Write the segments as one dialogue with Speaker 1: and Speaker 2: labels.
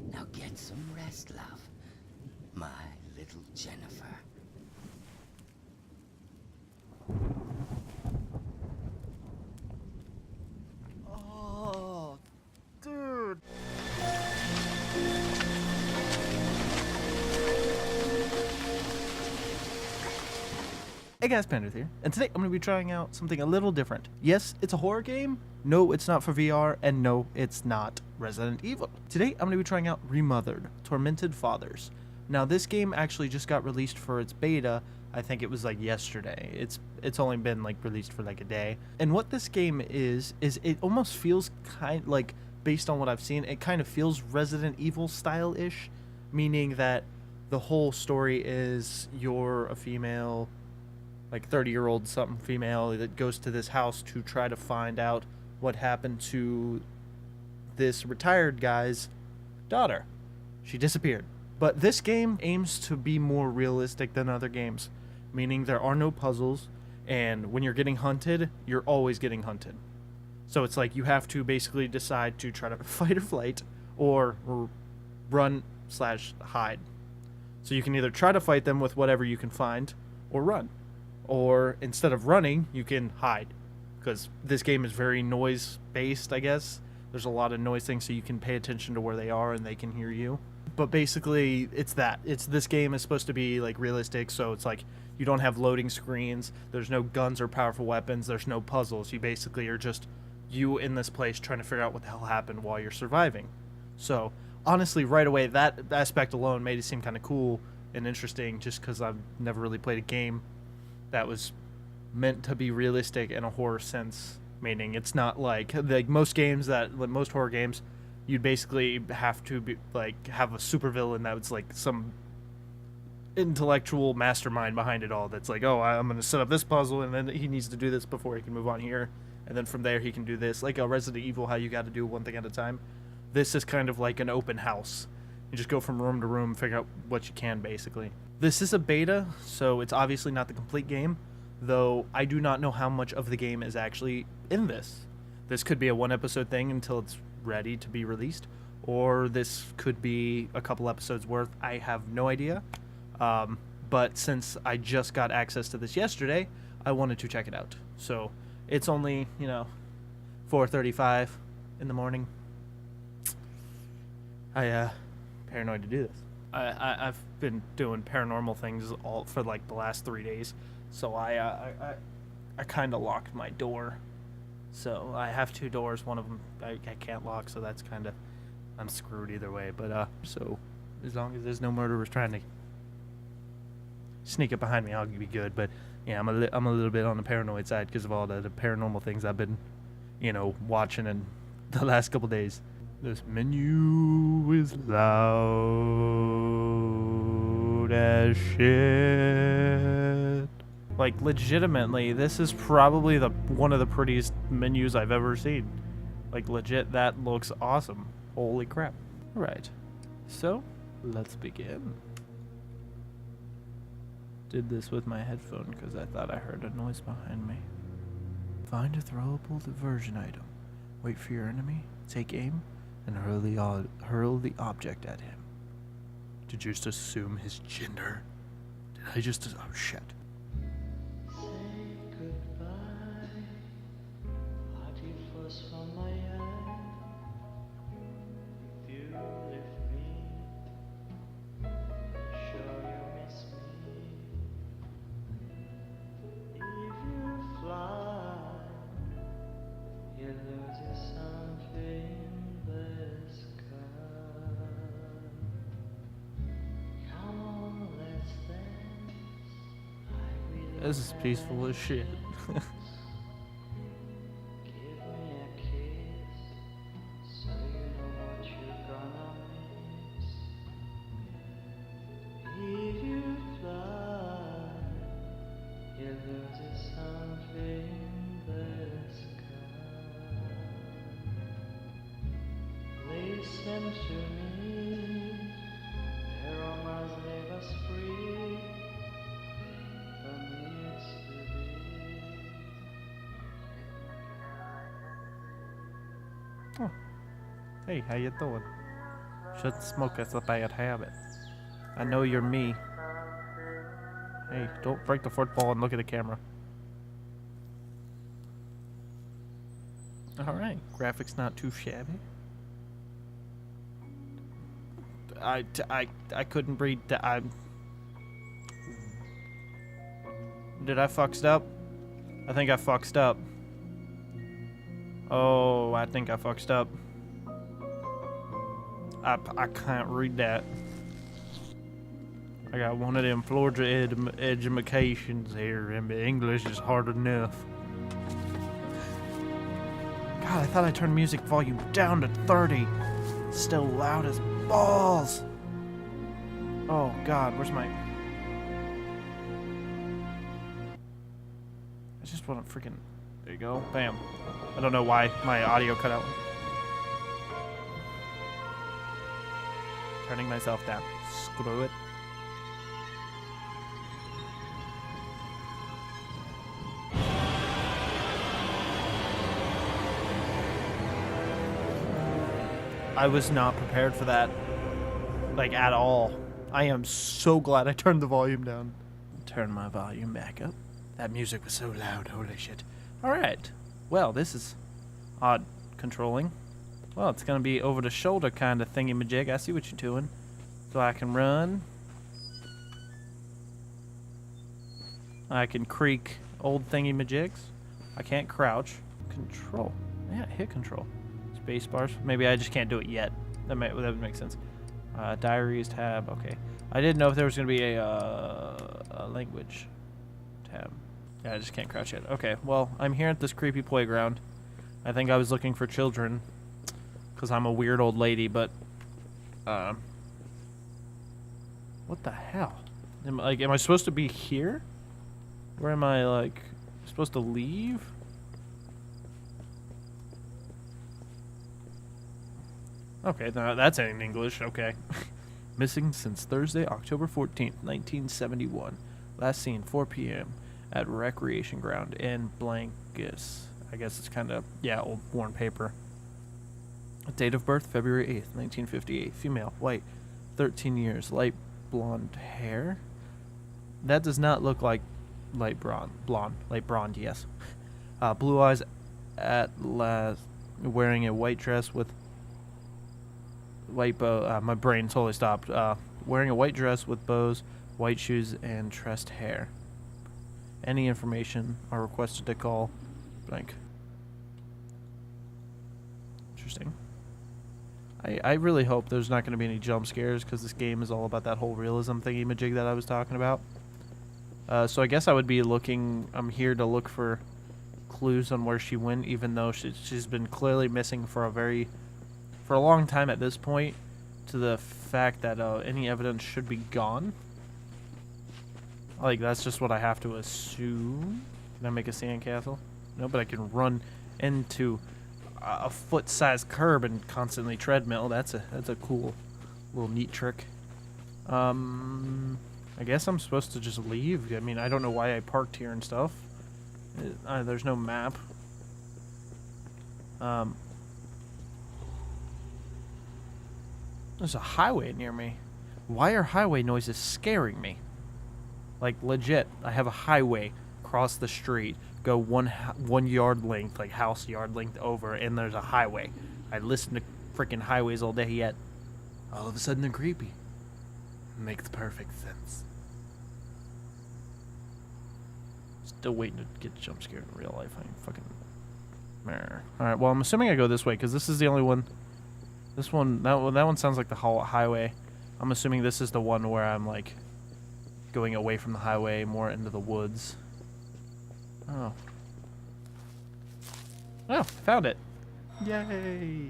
Speaker 1: Now get some rest, love. My little Jennifer.
Speaker 2: Oh, dude. Hey guys, Pandas here, and today I'm going to be trying out something a little different. Yes, it's a horror game. No, it's not for VR, and no, it's not Resident Evil. Today I'm going to be trying out Remothered, Tormented Fathers. Now this game actually just got released for its beta. I think it was like yesterday. It's only been like released for like a day. And what this game is it almost feels kind like, based on what I've seen, it kind of feels Resident Evil style-ish, meaning that the whole story is you're a female, like 30-year-old something female that goes to this house to try to find out what happened to this retired guy's daughter. She disappeared. But this game aims to be more realistic than other games, meaning there are no puzzles, and when you're getting hunted, you're always getting hunted. So it's like you have to basically decide to try to fight or flight, or run/hide. So you can either try to fight them with whatever you can find, or run. Or instead of running, you can hide. Because this game is very noise-based, I guess. There's a lot of noise things, so you can pay attention to where they are and they can hear you. But basically, it's that. This game is supposed to be like realistic, so it's like you don't have loading screens, there's no guns or powerful weapons, there's no puzzles. You basically are just you in this place trying to figure out what the hell happened while you're surviving. So, honestly, right away, that aspect alone made it seem kind of cool and interesting, just because I've never really played a game that was meant to be realistic in a horror sense, meaning it's not like most games most horror games, you'd basically have to be like have a supervillain that was like some intellectual mastermind behind it all, that's like, oh, I'm going to set up this puzzle and then he needs to do this before he can move on here, and then from there he can do this, like a Resident Evil, how you got to do one thing at a time. This is kind of like an open house. You just go from room to room, figure out what you can, basically. This is a beta, so it's obviously not the complete game, though I do not know how much of the game is actually in this. This could be a one-episode thing until it's ready to be released, or this could be a couple episodes worth. I have no idea. But since I just got access to this yesterday, I wanted to check it out. So it's only, 4:35 in the morning. Paranoid to do this. I've been doing paranormal things all for like the last 3 days, so I kind of locked my door. So I have two doors. One of them I can't lock, so that's kind of, I'm screwed either way. But so as long as there's no murderers trying to sneak up behind me, I'll be good. But yeah, I'm a little bit on the paranoid side because of all the paranormal things I've been, watching in the last couple days. This menu is loud as shit. Like, legitimately, this is probably one of the prettiest menus I've ever seen. Like, legit, that looks awesome. Holy crap. Alright, so let's begin. Did this with my headphone because I thought I heard a noise behind me. Find a throwable diversion item. Wait for your enemy, take aim, and hurl the object at him. Did you just assume his gender? Did I just... oh shit. This is peaceful as shit.
Speaker 3: Listen to me, there are miles leave us free from needs to be.
Speaker 2: Oh. Hey, how you doing? Shouldn't smoke, that's a bad habit. I know you're me. Hey, don't break the fourth ball and look at the camera. Alright, graphics not too shabby. I couldn't read that. Did I fucked up? I think I fucked up. Oh, I think I fucked up. I can't read that. I got one of them Florida educations here, and the English is hard enough. God, I thought I turned music volume down to 30. It's still loud as balls. Oh God, where's my... I just want to freaking... There you go. Bam. I don't know why my audio cut out. Turning myself down. Screw it. I was not prepared for that. Like, at all. I am so glad I turned the volume down. Turn my volume back up. That music was so loud, holy shit. Alright. Well, this is odd controlling. Well, it's gonna be over the shoulder kind of thingy-majig. I see what you're doing. So I can run. I can creak old thingy-majigs. I can't crouch. Control. Yeah, hit control. Space bars. Maybe I just can't do it yet. That would make sense. Diaries tab. Okay. I didn't know if there was gonna be a language tab. Yeah, I just can't crouch yet. Okay. Well, I'm here at this creepy playground. I think I was looking for children because I'm a weird old lady. But what the hell? Am I supposed to be here? Where am I? Like, supposed to leave? Okay, no, that's in English. Okay. Missing since Thursday, October 14th, 1971. Last seen 4 p.m. at Recreation Ground in Blankis. I guess it's kind of, yeah, old worn paper. Date of birth, February 8th, 1958. Female, white, 13 years, light blonde hair. That does not look like light blonde, yes. Blue eyes at last, wearing a white dress with white bow. My brain totally stopped. Wearing a white dress with bows, white shoes, and tressed hair. Any information are requested to call blank. Interesting. I really hope there's not going to be any jump scares because this game is all about that whole realism thingy-majig that I was talking about. So I guess I would be looking... I'm here to look for clues on where she went, even though she's been clearly missing for a long time at this point, to the fact that any evidence should be gone. Like, that's just what I have to assume. Can I make a sandcastle? No, but I can run into a foot-sized curb and constantly treadmill. That's a cool little neat trick. I guess I'm supposed to just leave. I mean, I don't know why I parked here and stuff. There's no map. There's a highway near me. Why are highway noises scaring me? Like, legit, I have a highway across the street, go one yard length, like house yard length over, and there's a highway. I listen to freaking highways all day, yet all of a sudden they're creepy. Makes perfect sense. Still waiting to get jump scared in real life. I ain't fucking... Alright, well, I'm assuming I go this way, because this is the only one... This one, that one sounds like the highway. I'm assuming this is the one where I'm, like, going away from the highway, more into the woods. Oh. Oh, found it. Yay.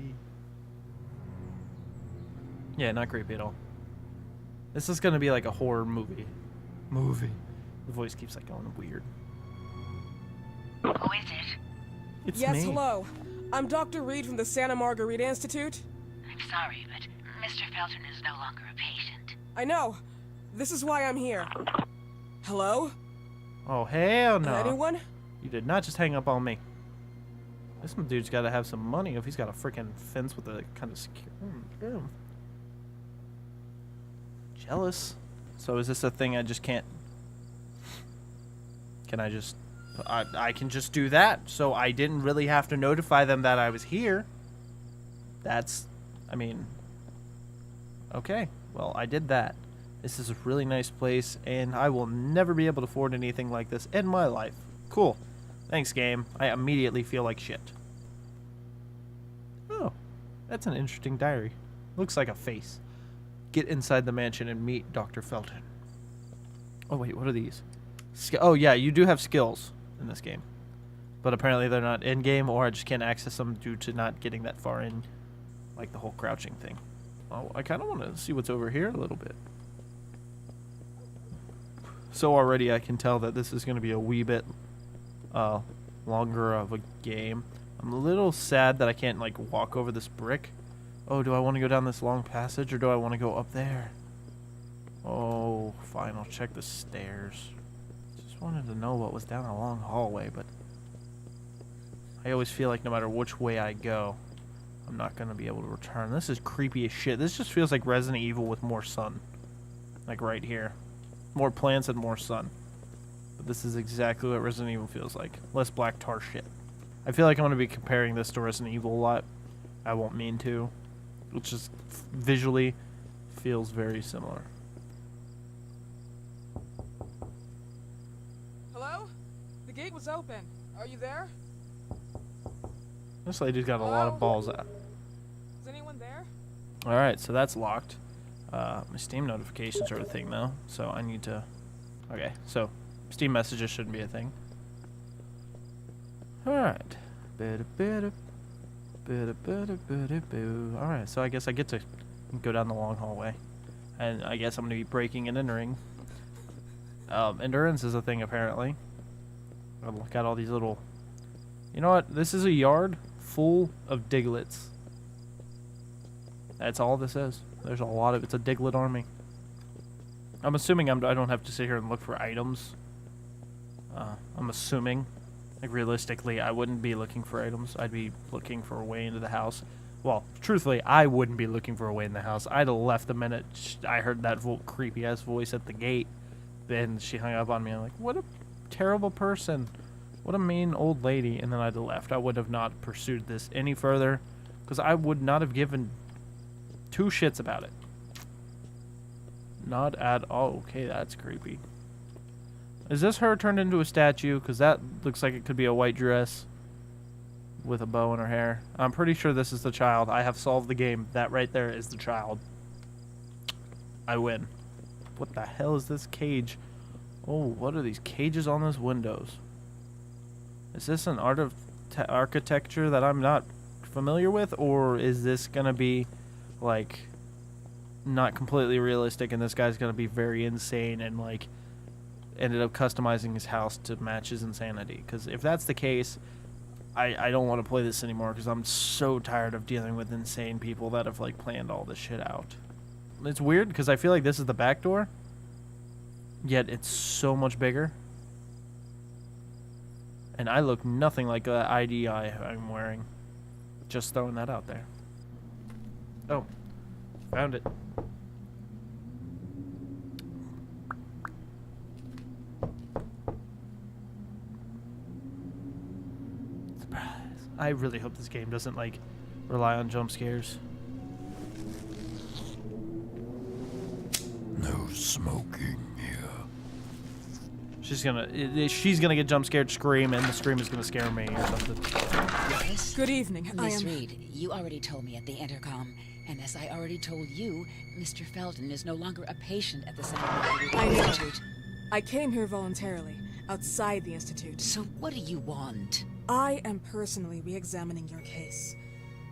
Speaker 2: Yeah, not creepy at all. This is gonna be like a horror movie. The voice keeps, like, going weird.
Speaker 4: Who is it?
Speaker 2: It's
Speaker 5: Yes,
Speaker 2: me.
Speaker 5: hello. I'm Dr. Reed from the Santa Margarita Institute.
Speaker 4: I'm sorry, but Mr. Felton is no longer a patient.
Speaker 5: I know. This is why I'm here. Hello?
Speaker 2: Oh, hell no.
Speaker 5: Anyone?
Speaker 2: You did not just hang up on me. This dude's got to have some money if he's got a freaking fence with a kind of secure... Jealous? So is this a thing I just can't... Can I just... I can just do that. So I didn't really have to notify them that I was here. That's... I mean... Okay. Well, I did that. This is a really nice place, and I will never be able to afford anything like this in my life. Cool. Thanks, game. I immediately feel like shit. Oh. That's an interesting diary. Looks like a face. Get inside the mansion and meet Dr. Felton. Oh, wait, what are these? Oh, yeah, you do have skills in this game. But apparently they're not in-game, or I just can't access them due to not getting that far in. Like the whole crouching thing. Oh, I kind of want to see what's over here a little bit. So already I can tell that this is going to be a wee bit longer of a game. I'm a little sad that I can't, like, walk over this brick. Oh, do I want to go down this long passage, or do I want to go up there? Oh, fine, I'll check the stairs. Just wanted to know what was down a long hallway, but I always feel like no matter which way I go, I'm not going to be able to return. This is creepy as shit. This just feels like Resident Evil with more sun. Like right here. More plants and more sun. But this is exactly what Resident Evil feels like. Less black tar shit. I feel like I'm going to be comparing this to Resident Evil a lot. I won't mean to. It just visually feels very similar.
Speaker 5: Hello? The gate was open. Are you there?
Speaker 2: This lady's got a lot of balls out.
Speaker 5: Is anyone there?
Speaker 2: Alright, so that's locked. My Steam notifications are a thing, though. So I need to... Okay, so Steam messages shouldn't be a thing. Alright. Alright, so I guess I get to go down the long hallway. And I guess I'm going to be breaking and entering. Endurance is a thing, apparently. I've got all these little... You know what? This is a yard full of Diglets. That's all this is. There's a lot of... It's a Diglet army. I'm assuming I don't have to sit here and look for items. I'm assuming. Like, realistically, I wouldn't be looking for items. I'd be looking for a way into the house. Well, truthfully, I wouldn't be looking for a way in the house. I'd have left the minute I heard that creepy-ass voice at the gate. Then she hung up on me. I'm like, what a terrible person. What a mean old lady. And then I'd have left. I would have not pursued this any further. Because I would not have given 2 shits about it. Not at all. Okay, that's creepy. Is this her turned into a statue? Because that looks like it could be a white dress with a bow in her hair. I'm pretty sure this is the child. I have solved the game. That right there is the child. I win. What the hell is this cage? Oh, what are these cages on those windows? Is this an art of architecture that I'm not familiar with? Or is this going to be, like, not completely realistic and this guy's going to be very insane and, like, ended up customizing his house to match his insanity? Because if that's the case, I don't want to play this anymore because I'm so tired of dealing with insane people that have, like, planned all this shit out. It's weird because I feel like this is the back door, yet it's so much bigger. And I look nothing like the ID I'm wearing. Just throwing that out there. Oh, found it. Surprise. I really hope this game doesn't, like, rely on jump scares.
Speaker 1: No smoking here.
Speaker 2: She's gonna get jump scared, scream, and the scream is gonna scare me or something.
Speaker 4: Yes?
Speaker 5: Good evening.
Speaker 4: Miss Reed, you already told me at the intercom, and as I already told you, Mr. Felton is no longer a patient at the Psychopaths
Speaker 5: I know.
Speaker 4: Institute.
Speaker 5: I came here voluntarily, outside the Institute.
Speaker 4: So what do you want?
Speaker 5: I am personally re-examining your case.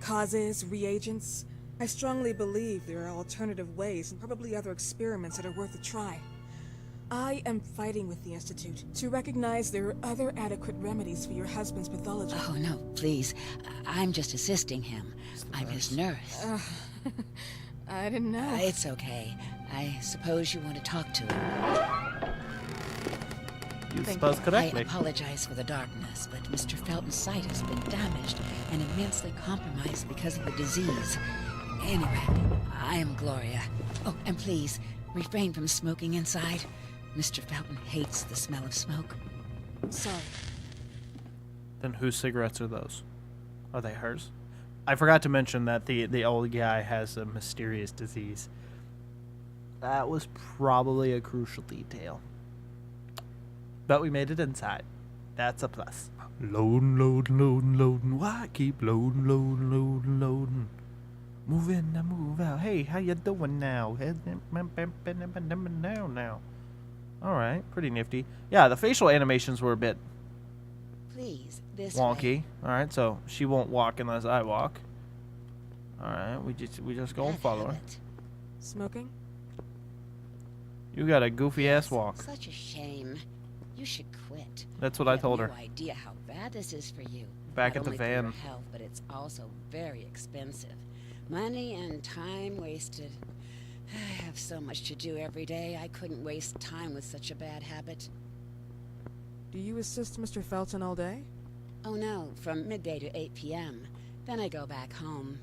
Speaker 5: Causes, reagents. I strongly believe there are alternative ways and probably other experiments that are worth a try. I am fighting with the Institute to recognize there are other adequate remedies for your husband's pathology.
Speaker 4: Oh, no, please. I'm just assisting him. I'm his nurse.
Speaker 5: I didn't know.
Speaker 4: It's okay. I suppose you want to talk to him.
Speaker 2: You suppose
Speaker 4: I
Speaker 2: correctly.
Speaker 4: apologize for the darkness, but Mr. Felton's sight has been damaged and immensely compromised because of the disease. Anyway, I am Gloria. Oh, and please, Refrain from smoking inside. Mr. Felton hates the smell of smoke.
Speaker 5: Sorry.
Speaker 2: Then whose cigarettes are those? Are they hers? I forgot to mention that the old guy has a mysterious disease. That was probably a crucial detail. But we made it inside. That's a plus. Loading, loading, loading, loading. Why keep loading, loading, loading, loading? Move in and move out. Hey, how you doing now? Now. Alright, pretty nifty. Yeah, the facial animations were a bit
Speaker 4: Please, this
Speaker 2: wonky.
Speaker 4: way.
Speaker 2: Alright, so she won't walk unless I walk. Alright, we just go and
Speaker 4: Bad
Speaker 2: follow her.
Speaker 4: habit.
Speaker 5: Smoking?
Speaker 2: You got a goofy ass walk.
Speaker 4: Such a shame. You should quit.
Speaker 2: That's what
Speaker 4: You
Speaker 2: I
Speaker 4: have
Speaker 2: told her.
Speaker 4: No idea how bad this is for you.
Speaker 2: Back
Speaker 4: Not
Speaker 2: at the
Speaker 4: only for your
Speaker 2: van.
Speaker 4: health, but it's also very expensive. Money and time wasted. I have so much to do every day. I couldn't waste time with such a bad habit.
Speaker 5: Do you assist Mr. Felton all day?
Speaker 4: Oh no, from midday to 8 p.m. Then I go back home.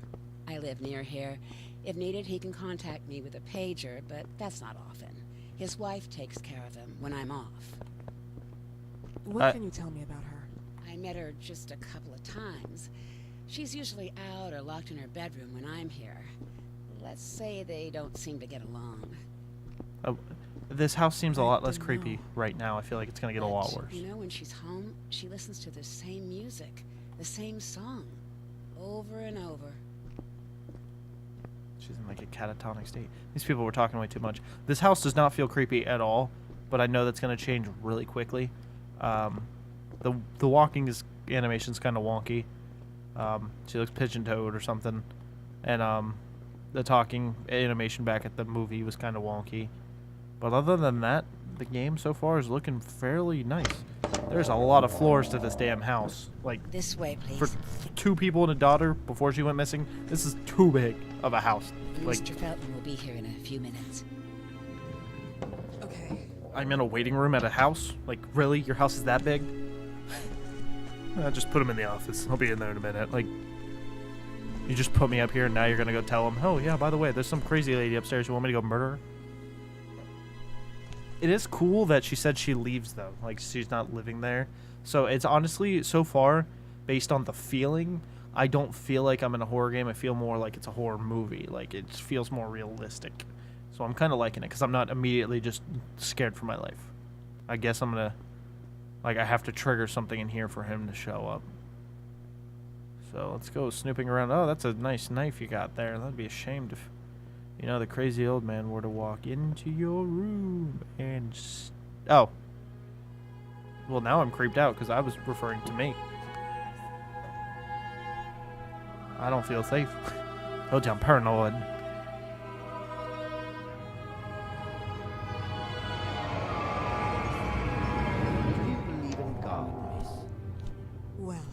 Speaker 4: I live near here. If needed, he can contact me with a pager, but that's not often. His wife takes care of him when I'm off.
Speaker 5: What can you tell me about her?
Speaker 4: I met her just a couple of times. She's usually out or locked in her bedroom when I'm here. Let's say they don't seem to get along.
Speaker 2: Oh, this house seems a lot less
Speaker 5: don't
Speaker 2: creepy
Speaker 5: know.
Speaker 2: right now. I feel like it's gonna get a lot
Speaker 4: But,
Speaker 2: worse.
Speaker 4: You know, when she's home, she listens to the same music, the same song, over and over.
Speaker 2: She's in like a catatonic state. These people were talking way too much. This house does not feel creepy at all, but I know that's gonna change really quickly. The walking animation's kind of wonky. She looks pigeon-toed or something, and the talking animation back at the movie was kind of wonky. But other than that, the game so far is looking fairly nice. There's a lot of floors to this damn house. Like,
Speaker 4: This way, please.
Speaker 2: for two people and a daughter before she went missing, this is too big of a house. Like,
Speaker 4: Mr. Felton will be here in a few minutes.
Speaker 5: Okay.
Speaker 2: I'm in a waiting room at a house? Like, really? Your house is that big? Just put him in the office. I'll be in there in a minute. Like, you just put me up here and now you're gonna go tell him, oh yeah, by the way, there's some crazy lady upstairs. You want me to go murder her? It is cool that she said she leaves though. Like, she's not living there. So it's honestly, so far, based on the feeling, I don't feel like I'm in a horror game. I feel more like it's a horror movie. Like, it feels more realistic. So I'm kind of liking it because I'm not immediately just scared for my life. I guess I'm gonna, like, I have to trigger something in here for him to show up. So let's go snooping around. Oh, that's a nice knife you got there. That'd be a shame if, you know, the crazy old man were to walk into your room and... Oh. Well, now I'm creeped out because I was referring to me. I don't feel safe. Told you I'm paranoid.
Speaker 1: Do you believe in God, miss?
Speaker 5: Well,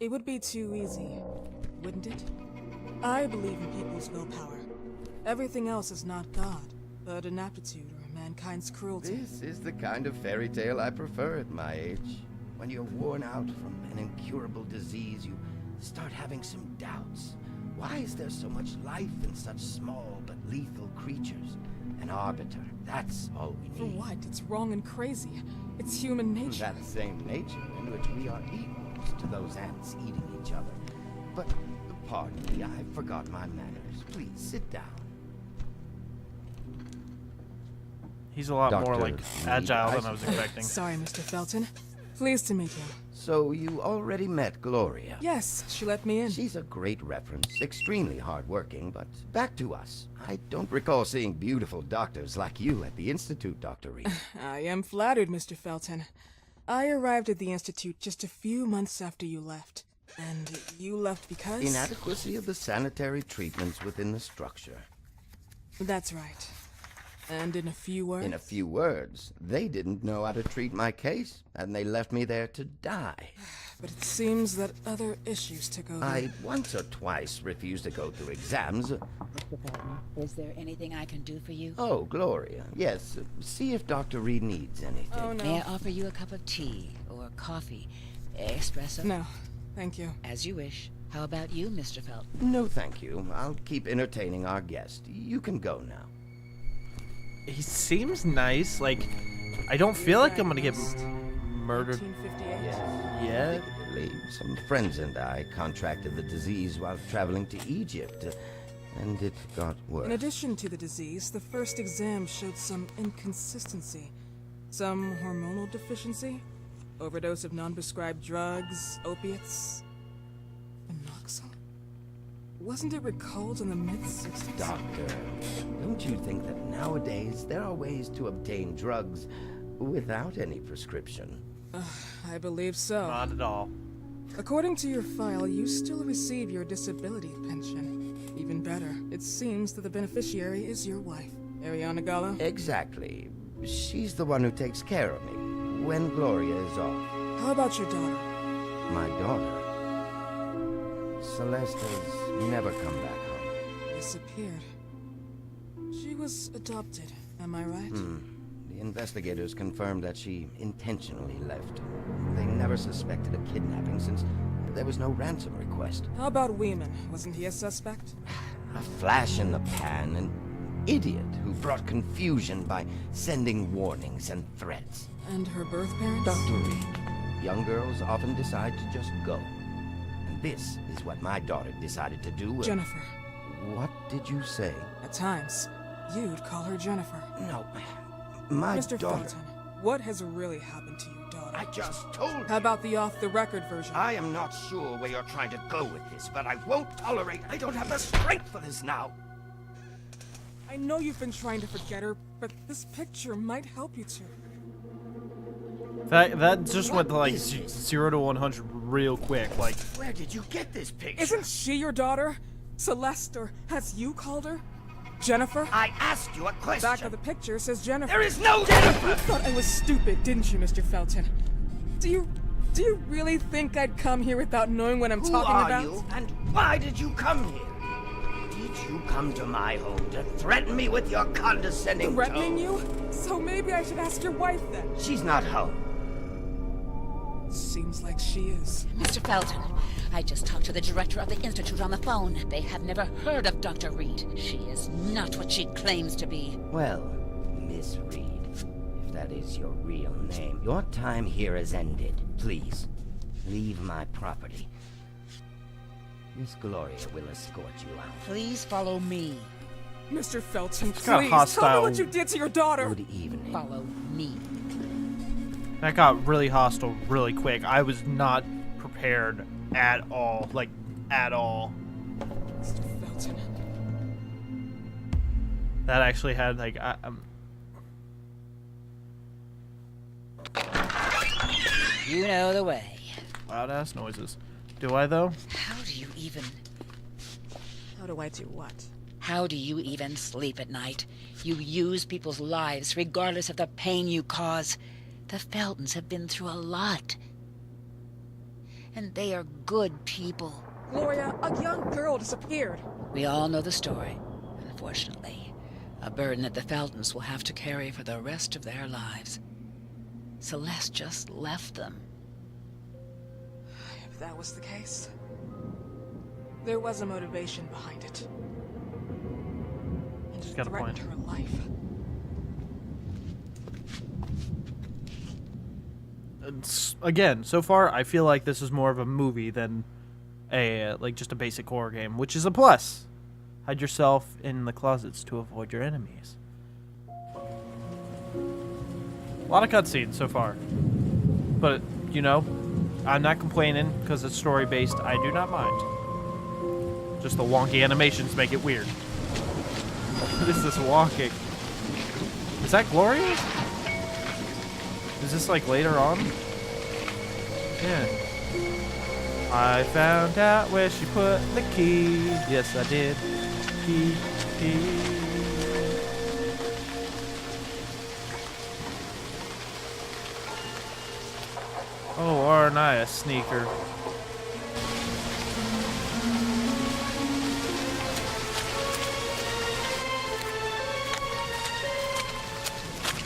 Speaker 5: it would be too easy, wouldn't it? I believe in people's willpower. Everything else is not God, but an aptitude or mankind's cruelty.
Speaker 1: This is the kind of fairy tale I prefer at my age. When you're worn out from an incurable disease, you start having some doubts. Why is there so much life in such small but lethal creatures? An arbiter, that's all we
Speaker 5: For
Speaker 1: need.
Speaker 5: what? It's wrong and crazy. It's human nature.
Speaker 1: That same nature in which we are equals to those ants eating each other. But, pardon me, I forgot my manners. Please, sit down.
Speaker 2: He's a lot more,
Speaker 1: Dr.
Speaker 2: like,
Speaker 1: Reed,
Speaker 2: agile than I was expecting.
Speaker 5: Sorry, Mr. Felton. Pleased to meet you.
Speaker 1: So you already met Gloria?
Speaker 5: Yes, she let me in.
Speaker 1: She's a great reference, extremely hardworking, but back to us. I don't recall seeing beautiful doctors like you at the Institute, Dr. Reed.
Speaker 5: I am flattered, Mr. Felton. I arrived at the Institute just a few months after you left. And you left because?
Speaker 1: Inadequacy of the sanitary treatments within the structure.
Speaker 5: That's right. And in a few words?
Speaker 1: In a few words, they didn't know how to treat my case, and they left me there to die.
Speaker 5: But it seems that other issues took over.
Speaker 1: I once or twice refused to go through exams.
Speaker 4: Mr. Felton, is there anything I can do for you?
Speaker 1: Oh, Gloria. Yes, see if Dr. Reed needs anything.
Speaker 5: Oh, no.
Speaker 4: May I offer you a cup of tea or coffee? Espresso?
Speaker 5: No, thank you.
Speaker 4: As you wish. How about you, Mr. Felton?
Speaker 1: No, thank you. I'll keep entertaining our guest. You can go now.
Speaker 2: he seems nice. Like, I don't feel like I'm gonna get murdered
Speaker 5: 1958.
Speaker 2: yet.
Speaker 1: Lately, some friends and I contracted the disease while traveling to Egypt, and it got worse.
Speaker 5: In addition to the disease, the first exam showed some inconsistency. Some hormonal deficiency, overdose of non-prescribed drugs, opiates, Phenoxyl. Wasn't it recalled in the mid-60s?
Speaker 1: Doctor, don't you think that nowadays there are ways to obtain drugs without any prescription?
Speaker 5: I believe so.
Speaker 2: Not at all.
Speaker 5: According to your file, you still receive your disability pension. Even better, it seems that the beneficiary is your wife, Ariana Gallo.
Speaker 1: Exactly. She's the one who takes care of me when Gloria is off.
Speaker 5: How about your daughter?
Speaker 1: My daughter, Celeste, has never come back home.
Speaker 5: Disappeared. She was adopted, am I right?
Speaker 1: The investigators confirmed that she intentionally left. They never suspected a kidnapping since there was no ransom request.
Speaker 5: How about Weeman? Wasn't he a suspect?
Speaker 1: A flash in the pan, an idiot who brought confusion by sending warnings and threats.
Speaker 5: And her birth parents?
Speaker 1: Dr. Reed, young girls often decide to just go. And this is what my daughter decided to do.
Speaker 5: Jennifer.
Speaker 1: What did you say?
Speaker 5: At times, you'd call her Jennifer.
Speaker 1: No, my
Speaker 5: Mr.
Speaker 1: daughter.
Speaker 5: Felton, what has really happened to your daughter?
Speaker 1: I just told you.
Speaker 5: How about the off-the-record version?
Speaker 1: I am not sure where you're trying to go with this, but I won't tolerate. I don't have the strength for this now.
Speaker 5: I know you've been trying to forget her, but this picture might help you to.
Speaker 2: That just
Speaker 1: What
Speaker 2: went to like
Speaker 1: is this?
Speaker 2: 0 to 100 real quick. Like,
Speaker 1: Where did you get this picture?
Speaker 5: Isn't she your daughter? Celeste, or has you called her? Jennifer?
Speaker 1: I asked you a question.
Speaker 5: Back of the picture says Jennifer.
Speaker 1: There is no Jennifer!
Speaker 5: You thought I was stupid, didn't you, Mr. Felton? Do you really think I'd come here without knowing what I'm
Speaker 1: Who
Speaker 5: talking
Speaker 1: are
Speaker 5: about?
Speaker 1: you, and why did you come here? Did you come to my home to threaten me with your condescending
Speaker 5: Threatening
Speaker 1: tone?
Speaker 5: you? So maybe I should ask your wife then.
Speaker 1: She's not home.
Speaker 5: Seems like she is.
Speaker 4: Mr. Felton, I just talked to the director of the Institute on the phone. They have never heard of Dr. Reed. She is not what she claims to be.
Speaker 1: Well, Miss Reed, if that is your real name, your time here has ended. Please, leave my property. Miss Gloria will escort you out.
Speaker 4: Please follow me.
Speaker 5: Mr. Felton,
Speaker 2: got a
Speaker 5: please
Speaker 2: hostile-
Speaker 5: tell me what you did to your daughter.
Speaker 1: Good evening.
Speaker 4: Follow me.
Speaker 2: that got really hostile really quick. I was not prepared at all. Like, at all.
Speaker 5: Mr. Felton.
Speaker 2: That actually had, like,
Speaker 4: You know the way.
Speaker 2: loud ass noises. Do I, though?
Speaker 4: How do you even sleep at night? You use people's lives regardless of the pain you cause. The Feltons have been through a lot. And they are good people.
Speaker 5: Gloria, a young girl disappeared.
Speaker 4: We all know the story, unfortunately. A burden that the Feltons will have to carry for the rest of their lives. Celeste just left them.
Speaker 5: If that was the case, there was a motivation behind it. And it
Speaker 2: got a
Speaker 5: threatened
Speaker 2: point.
Speaker 5: her life.
Speaker 2: Again, so far, I feel like this is more of a movie than just a basic horror game, which is a plus. Hide yourself in the closets to avoid your enemies. A lot of cutscenes so far. But, you know, I'm not complaining because it's story-based. I do not mind. Just the wonky animations make it weird. What is this walking? Is that Gloria? Is this like later on? Yeah. I found out where she put the key. Yes, I did. Key. Oh, aren't I a sneaker?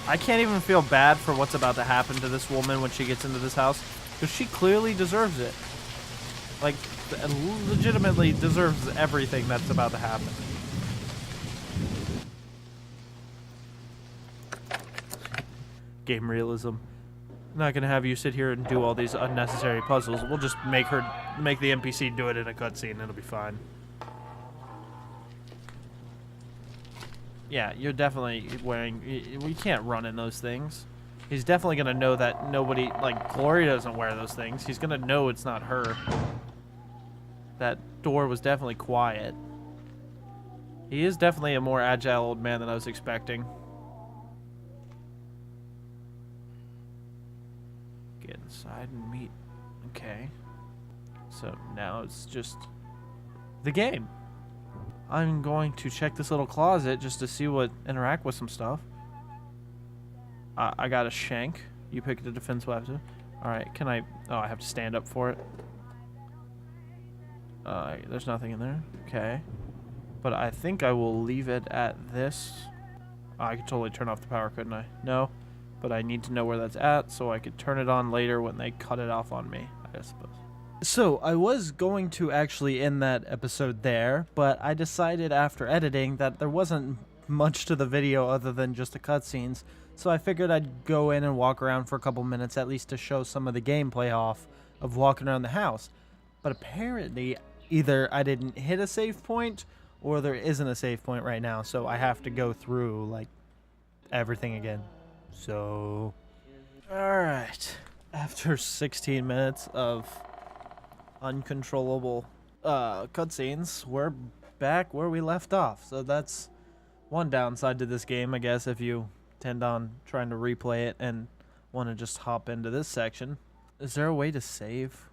Speaker 2: I can't even feel bad for what's about to happen to this woman when she gets into this house, because she clearly deserves it. Like, legitimately deserves everything that's about to happen. game realism. I'm not gonna have you sit here and do all these unnecessary puzzles. We'll just make the NPC do it in a cutscene. It'll be fine. Yeah, you're definitely wearing... We can't run in those things. He's definitely gonna know that nobody... Like, Gloria doesn't wear those things. He's gonna know it's not her. That door was definitely quiet. He is definitely a more agile old man than I was expecting. Get inside and meet. Okay. So now it's just the game. I'm going to check this little closet just to see what interact with some stuff. I got a shank. You pick the defense weapon. Alright, can I... Oh, I have to stand up for it. There's nothing in there. Okay. But I think I will leave it at this. I could totally turn off the power, couldn't I? No. But I need to know where that's at so I could turn it on later when they cut it off on me, I suppose. So, I was going to actually end that episode there, but I decided after editing that there wasn't much to the video other than just the cutscenes, so I figured I'd go in and walk around for a couple minutes at least to show some of the gameplay off of walking around the house. But apparently, either I didn't hit a save point, or there isn't a save point right now, so I have to go through, like, everything again. So, alright. After 16 minutes of uncontrollable cutscenes, we're back where we left off. So that's one downside to this game, I guess, if you tend on trying to replay it and want to just hop into this section. Is there a way to save?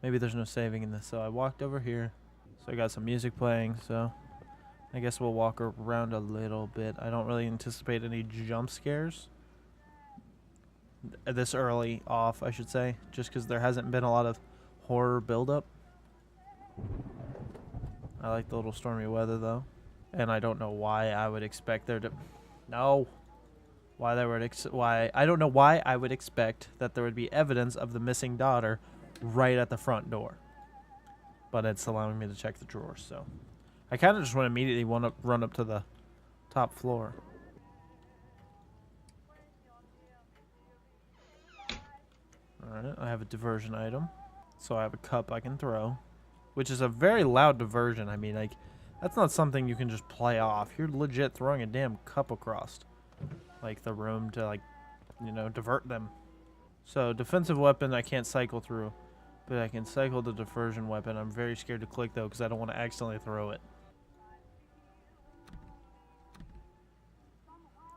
Speaker 2: Maybe there's no saving in this. So I walked over here. So I got some music playing, so I guess we'll walk around a little bit. I don't really anticipate any jump scares this early off, I should say, just because there hasn't been a lot of horror buildup. I like the little stormy weather though, and I don't know why I would expect there to I don't know why I would expect that there would be evidence of the missing daughter right at the front door, but it's allowing me to check the drawers. So I kind of just want to immediately run up to the top floor. Alright, I have a diversion item. So I have a cup I can throw, which is a very loud diversion. I mean, like, that's not something you can just play off. You're legit throwing a damn cup across, like, the room to, like, you know, divert them. So, defensive weapon I can't cycle through, but I can cycle the diversion weapon. I'm very scared to click, though, because I don't want to accidentally throw it.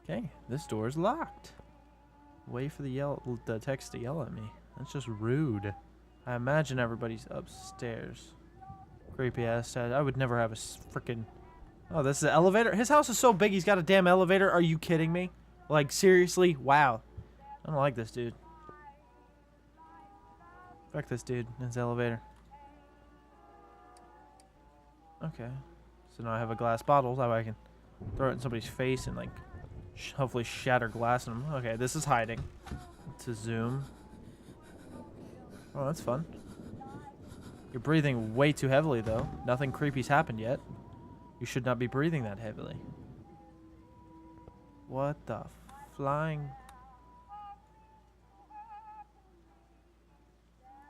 Speaker 2: Okay, this door is locked. Wait for the text to yell at me. That's just rude. I imagine everybody's upstairs. Creepy ass dad. I would never have a freaking... Oh, this is an elevator? His house is so big he's got a damn elevator? Are you kidding me? Like, seriously? Wow. I don't like this dude. Fuck this dude in his elevator. Okay. So now I have a glass bottle. That way I can throw it in somebody's face and, like, hopefully shatter glass in them. Okay, this is hiding. To zoom. Oh, that's fun. You're breathing way too heavily, though. Nothing creepy's happened yet. You should not be breathing that heavily. What the flying...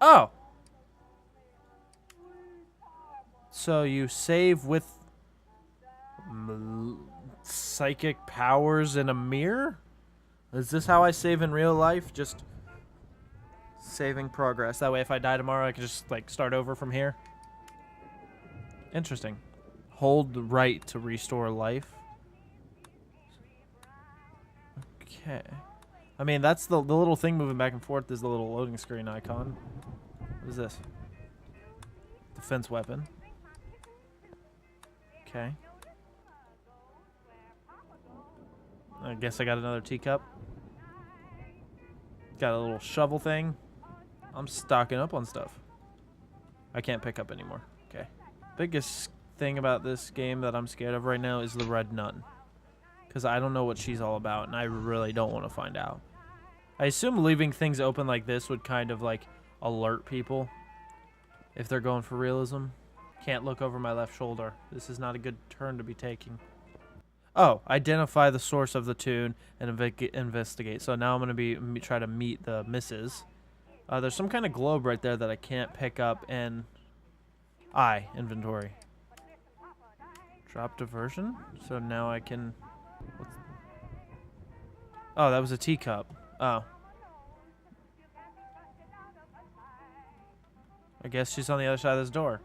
Speaker 2: Oh! So you save with... psychic powers in a mirror? Is this how I save in real life? Just... saving progress. That way if I die tomorrow, I can just, like, start over from here. Interesting. Hold the right to restore life. Okay. I mean, that's the little thing moving back and forth is the little loading screen icon. What is this? Defense weapon. Okay. I guess I got another teacup. Got a little shovel thing. I'm stocking up on stuff. I can't pick up anymore. Okay. Biggest thing about this game that I'm scared of right now is the Red Nun. Because I don't know what she's all about, and I really don't want to find out. I assume leaving things open like this would kind of, like, alert people if they're going for realism. Can't look over my left shoulder. This is not a good turn to be taking. Oh, identify the source of the tune and investigate. So now I'm going to try to meet the misses. There's some kind of globe right there that I can't pick up in inventory. Drop diversion. So now I can... Oh, that was a teacup. Oh. I guess she's on the other side of this door.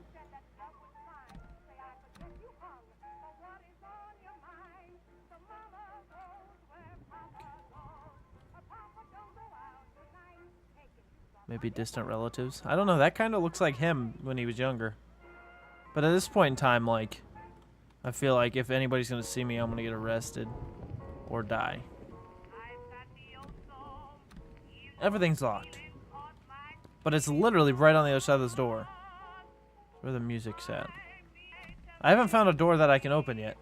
Speaker 2: Maybe distant relatives. I don't know. That kind of looks like him when he was younger. But at this point in time, like, I feel like if anybody's going to see me, I'm going to get arrested or die. Everything's locked. But it's literally right on the other side of this door. Where the music's at. I haven't found a door that I can open yet.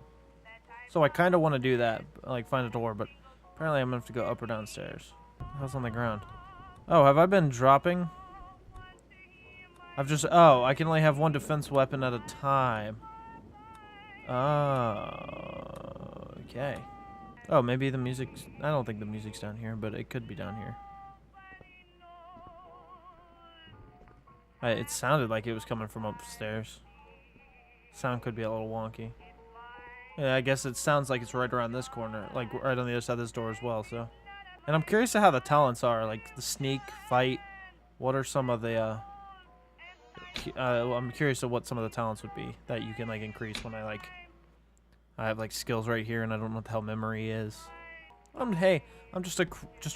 Speaker 2: So I kind of want to do that. Like, find a door. But apparently I'm going to have to go up or downstairs. How's on the ground? Oh, have I been dropping? I can only have one defense weapon at a time. Oh, okay. Oh, maybe the music's... I don't think the music's down here, but it could be down here. It sounded like it was coming from upstairs. Sound could be a little wonky. Yeah, I guess it sounds like it's right around this corner, like right on the other side of this door as well, so... And I'm curious to how the talents are, like the sneak, fight. What are some of the, I'm curious to what some of the talents would be that you can, like, increase when I have, like, skills right here and I don't know what the hell memory is. Hey, I'm just a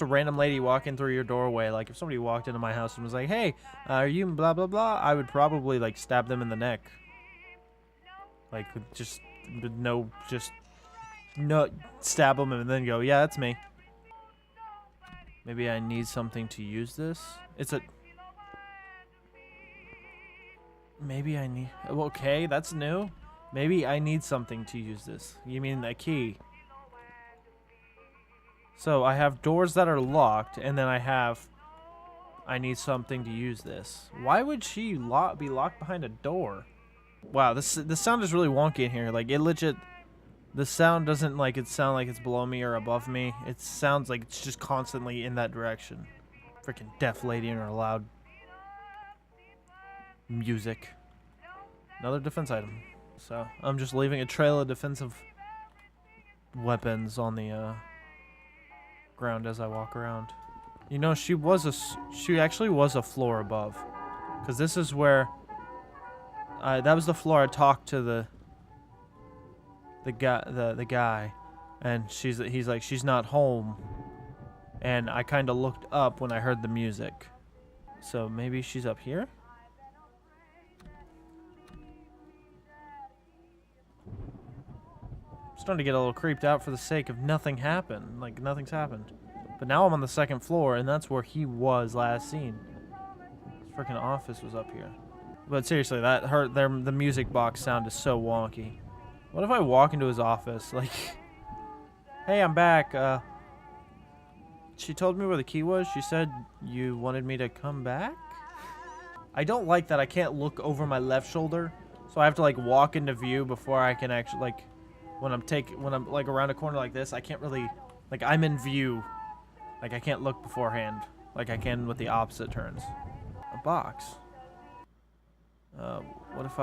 Speaker 2: random lady walking through your doorway. Like, if somebody walked into my house and was like, hey, are you blah, blah, blah, I would probably, like, stab them in the neck. Like, stab them and then go, yeah, that's me. Maybe I need something to use this. Maybe I need... Okay, that's new. Maybe I need something to use this. You mean a key? So I have doors that are locked, and then I need something to use this. Why would she be locked behind a door? Wow, the sound is really wonky in here. Like, it legit... The sound doesn't sound like it's below me or above me. It sounds like it's just constantly in that direction. Freaking deaf lady and her loud music. Another defense item. So I'm just leaving a trail of defensive weapons on the ground as I walk around. You know, she actually was a floor above, because this is where that was the floor I talked to the guy, and he's like, she's not home, and I kind of looked up when I heard the music, so maybe she's up here. I'm starting to get a little creeped out for the sake of nothing happened, like nothing's happened, but now I'm on the second floor, and that's where he was last seen. His freaking office was up here. But seriously, the music box sound is so wonky. What if I walk into his office, like, hey, I'm back, she told me where the key was. She said you wanted me to come back? I don't like that I can't look over my left shoulder, so I have to, like, walk into view before I can actually, like, when I'm, like, around a corner like this, I can't really, like, I'm in view. Like, I can't look beforehand, like I can with the opposite turns. A box. What if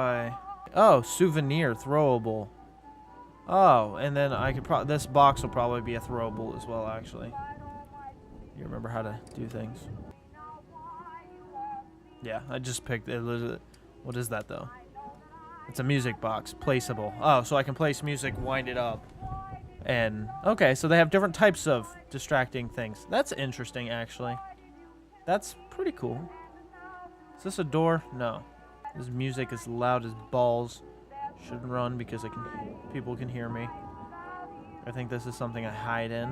Speaker 2: oh, souvenir, throwable. Oh, and then I could this box will probably be a throwable as well, actually. You remember how to do things. Yeah, I just picked it. What is that, though? It's a music box, placeable. Oh, so I can place music, wind it up. And, okay, so they have different types of distracting things. That's interesting, actually. That's pretty cool. Is this a door? No. This music is loud as balls. Shouldn't run because people can hear me. I think this is something I hide in.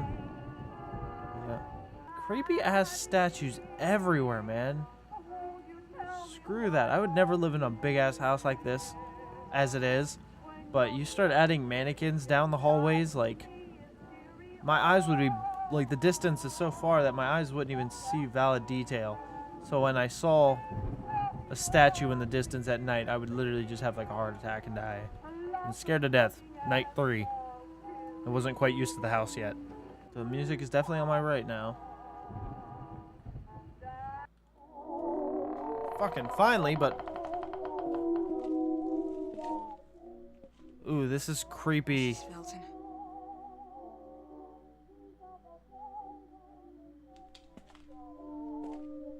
Speaker 2: Yeah. Creepy ass statues everywhere, man. Screw that. I would never live in a big ass house like this as it is. But you start adding mannequins down the hallways, like, my eyes would be, like, the distance is so far that my eyes wouldn't even see valid detail. So when I saw a statue in the distance at night, I would literally just have, like, a heart attack and die. I'm scared to death. Night 3. I wasn't quite used to the house yet. The music is definitely on my right now. Fucking finally, but... Ooh, this is creepy.
Speaker 5: Mrs. Felton.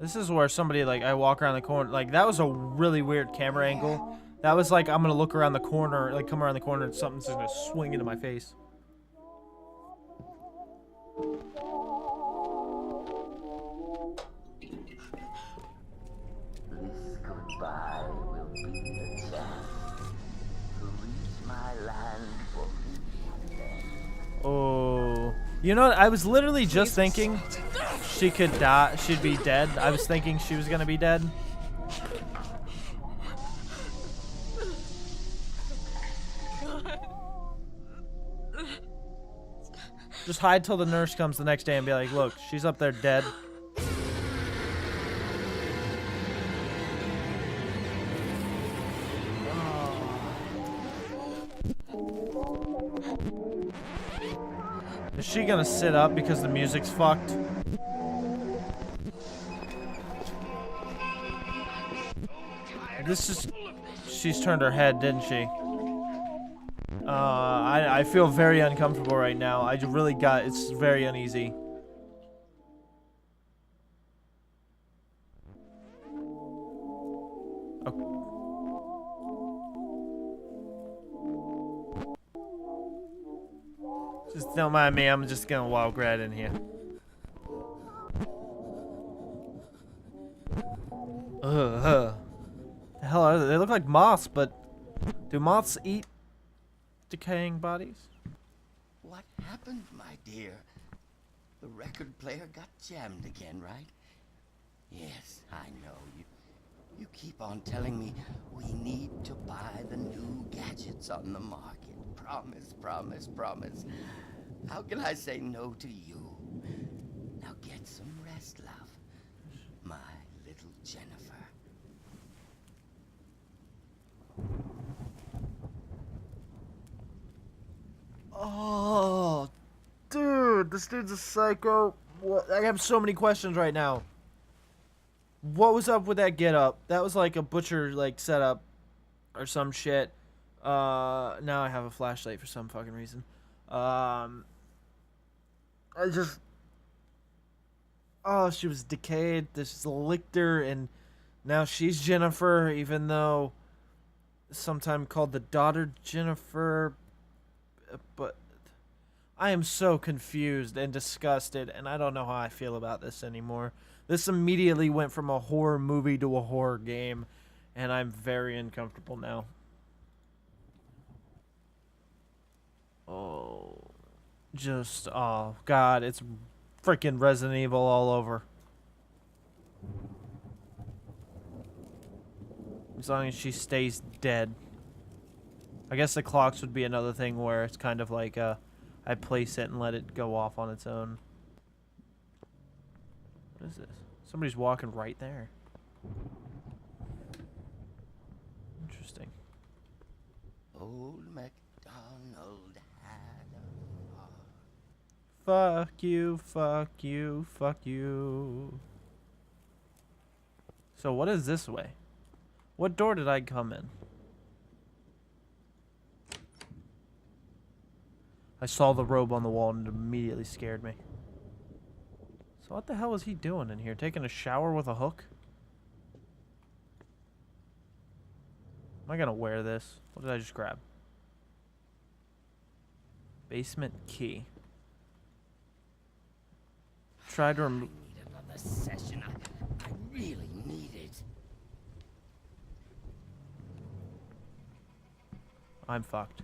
Speaker 2: This is where somebody, like, I walk around the corner. Like, that was a really weird camera angle. That was like, I'm gonna look around the corner, like, come around the corner and something's gonna swing into my face.
Speaker 6: This goodbye will be the chance to reach my land for me then.
Speaker 2: Oh. You know what? I was literally just thinking she could die. She'd be dead. I was thinking she was gonna be dead. Just hide till the nurse comes the next day and be like, look, she's up there dead. Is she gonna sit up because the music's fucked? This is... She's turned her head, didn't she? I feel very uncomfortable right now. I really got... It's very uneasy. Just don't mind me, I'm just gonna walk right in here. The hell are they? They look like moths, but do moths eat decaying bodies?
Speaker 1: What happened, my dear? The record player got jammed again, right? Yes, I know. You keep on telling me we need to buy the new gadgets on the market. Promise, promise, promise. How can I say no to you? Now get some rest, love. My little Jennifer.
Speaker 2: Oh, dude, this dude's a psycho. What? I have so many questions right now. What was up with that get up? That was like a butcher like setup or some shit. Now I have a flashlight for some fucking reason. Oh, she was decayed. This licked her, and now she's Jennifer, even though sometime called the daughter Jennifer. But I am so confused and disgusted, and I don't know how I feel about this anymore. This immediately went from a horror movie to a horror game, and I'm very uncomfortable now. Oh, just, oh, God, it's freaking Resident Evil all over. As long as she stays dead. I guess the clocks would be another thing where it's kind of like, I place it and let it go off on its own. What is this? Somebody's walking right there. Interesting.
Speaker 1: Old MacDonald had a farm.
Speaker 2: Fuck you, fuck you, fuck you. So what is this way? What door did I come in? I saw the robe on the wall and it immediately scared me. So what the hell is he doing in here? Taking a shower with a hook? Am I gonna wear this? What did I just grab? Basement key. Try to remove...
Speaker 1: I need another session. I really need it.
Speaker 2: I'm fucked.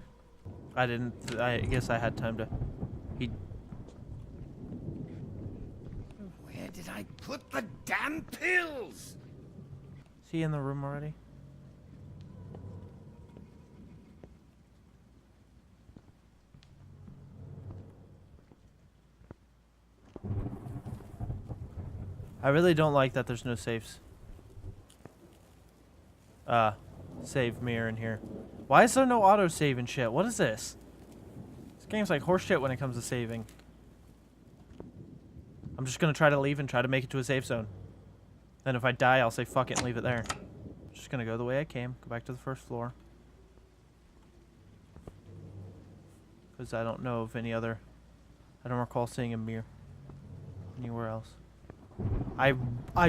Speaker 2: I guess I had time to...
Speaker 1: Where did I put the damn pills?
Speaker 2: Is he in the room already? I really don't like that there's no safes. Save mirror in here. Why is there no autosave and shit? What is this? This game's like horseshit when it comes to saving. I'm just gonna try to leave and try to make it to a safe zone. Then if I die, I'll say fuck it and leave it there. Just gonna go the way I came. Go back to the first floor. Because I don't know of any other... I don't recall seeing a mirror anywhere else. I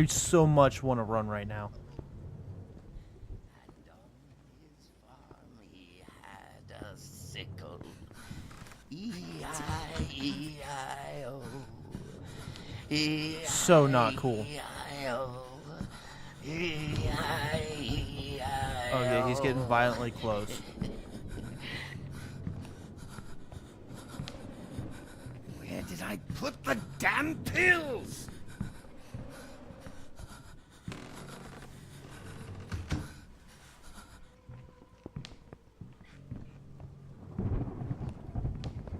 Speaker 2: so much want to run right now.
Speaker 6: And on his farm he had a sickle. E-I-E-I-O.
Speaker 2: So not cool. Oh yeah, he's getting violently close.
Speaker 1: Where did I put the damn pills?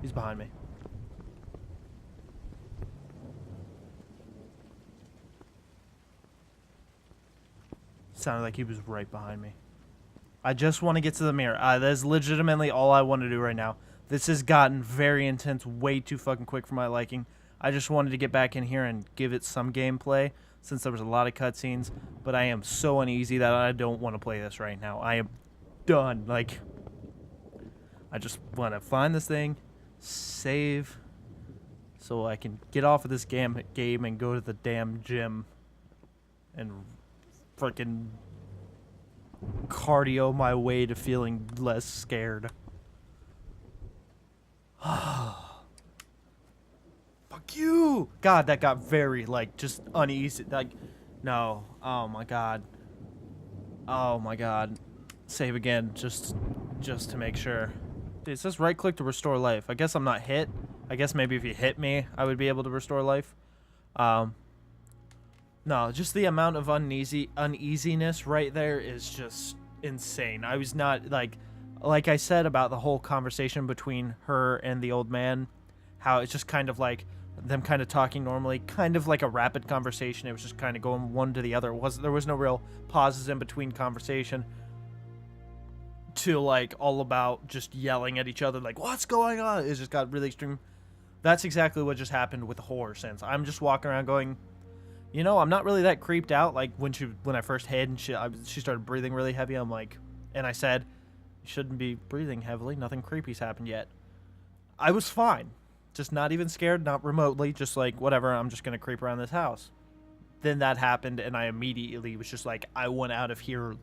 Speaker 2: He's behind me. Sounded like he was right behind me. I just want to get to the mirror. That is legitimately all I want to do right now. This has gotten very intense way too fucking quick for my liking. I just wanted to get back in here and give it some gameplay since there was a lot of cutscenes. But I am so uneasy that I don't want to play this right now. I am done. Like, I just want to find this thing, save, so I can get off of this game and go to the damn gym and freaking cardio my way to feeling less scared. Fuck you! God, that got very, like, just uneasy. Like, no. Oh my god. Oh my god. Save again, just to make sure. Dude, it says right click to restore life. I guess I'm not hit. I guess maybe if you hit me, I would be able to restore life. No, just the amount of uneasiness right there is just insane. I was not, like I said about the whole conversation between her and the old man, how it's just kind of like them kind of talking normally, kind of like a rapid conversation. It was just kind of going one to the other. There was no real pauses in between conversation to like all about just yelling at each other like, what's going on? It just got really extreme. That's exactly what just happened with the horror sense. I'm just walking around going, you know, I'm not really that creeped out. Like when I first hid and she started breathing really heavy, I'm like, and I said, you shouldn't be breathing heavily. Nothing creepy's happened yet. I was fine. Just not even scared, not remotely, just like, whatever, I'm just going to creep around this house. Then that happened, and I immediately was just like, I went out of here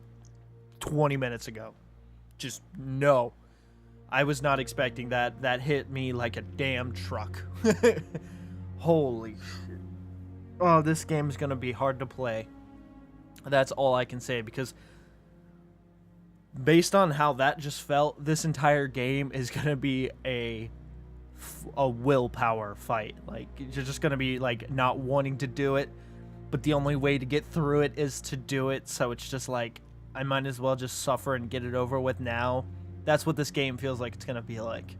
Speaker 2: 20 minutes ago. Just, no. I was not expecting that. That hit me like a damn truck. Holy shit. Oh, this game is going to be hard to play. That's all I can say, because based on how that just felt, this entire game is going to be a willpower fight. Like, you're just going to be, like, not wanting to do it, but the only way to get through it is to do it, so it's just like, I might as well just suffer and get it over with now. That's what this game feels like it's going to be like.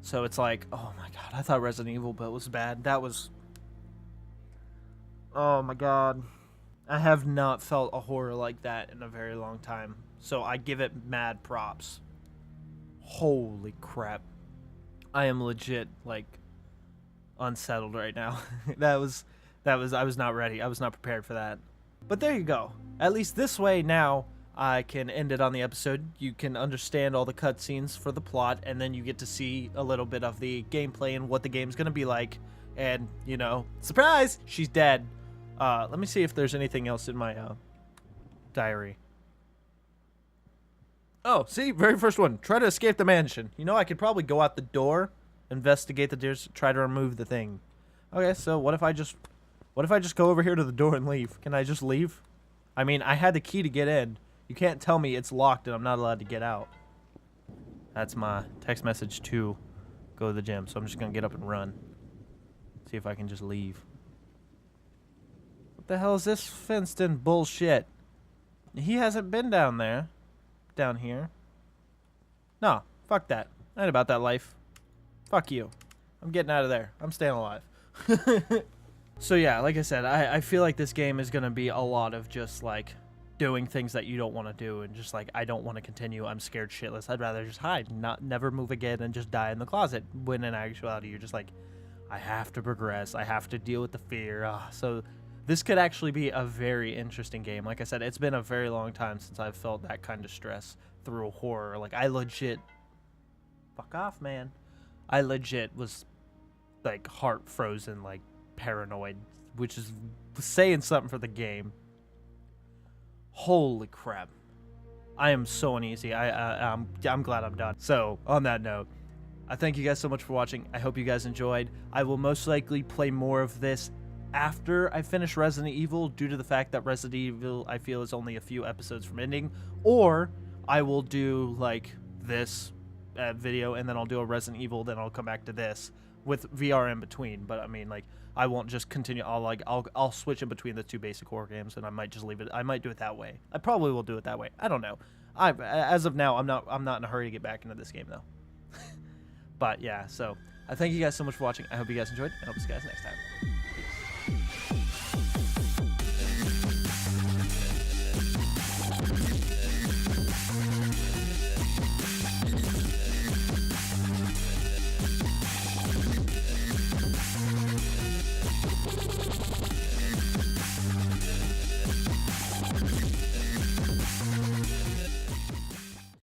Speaker 2: So it's like, oh my god, I thought Resident Evil was bad. That was... Oh my god. I have not felt a horror like that in a very long time. So I give it mad props. Holy crap. I am legit, like, unsettled right now. I was not ready. I was not prepared for that. But there you go. At least this way now, I can end it on the episode. You can understand all the cutscenes for the plot, and then you get to see a little bit of the gameplay and what the game's gonna be like. And, you know, surprise! She's dead. Let me see if there's anything else in my diary. Oh, see? Very first one. Try to escape the mansion. You know, I could probably go out the door, investigate the doors, try to remove the thing. Okay, so what if I just go over here to the door and leave? Can I just leave? I mean, I had the key to get in. You can't tell me it's locked and I'm not allowed to get out. That's my text message to go to the gym. So I'm just going to get up and run. See if I can just leave. What the hell is this fenced-in bullshit? He hasn't been down there. Down here. No, fuck that. I ain't about that life. Fuck you. I'm getting out of there. I'm staying alive. So yeah, like I said, I feel like this game is going to be a lot of just like doing things that you don't want to do, and just like, I don't want to continue, I'm scared shitless, I'd rather just hide, never move again, and just die in the closet, when in actuality you're just like, I have to progress, I have to deal with the fear. So this could actually be a very interesting game. Like I said, it's been a very long time since I've felt that kind of stress through a horror. Like, I legit, fuck off, man, I legit was like heart frozen, like paranoid, which is saying something for the game. Holy crap, I am so uneasy. I'm glad I'm done. So on that note, I thank you guys so much for watching. I hope you guys enjoyed. I will most likely play more of this after I finish Resident Evil, due to the fact that Resident Evil, I feel, is only a few episodes from ending. Or I will do like this video, and then I'll do a Resident Evil, then I'll come back to this with VR in between. But I mean, like, I won't just continue. I'll switch in between the two basic horror games, and I might just leave it. I might do it that way. I probably will do it that way. I don't know. As of now, I'm not in a hurry to get back into this game though. But yeah, so I thank you guys so much for watching. I hope you guys enjoyed, and I'll see you guys next time.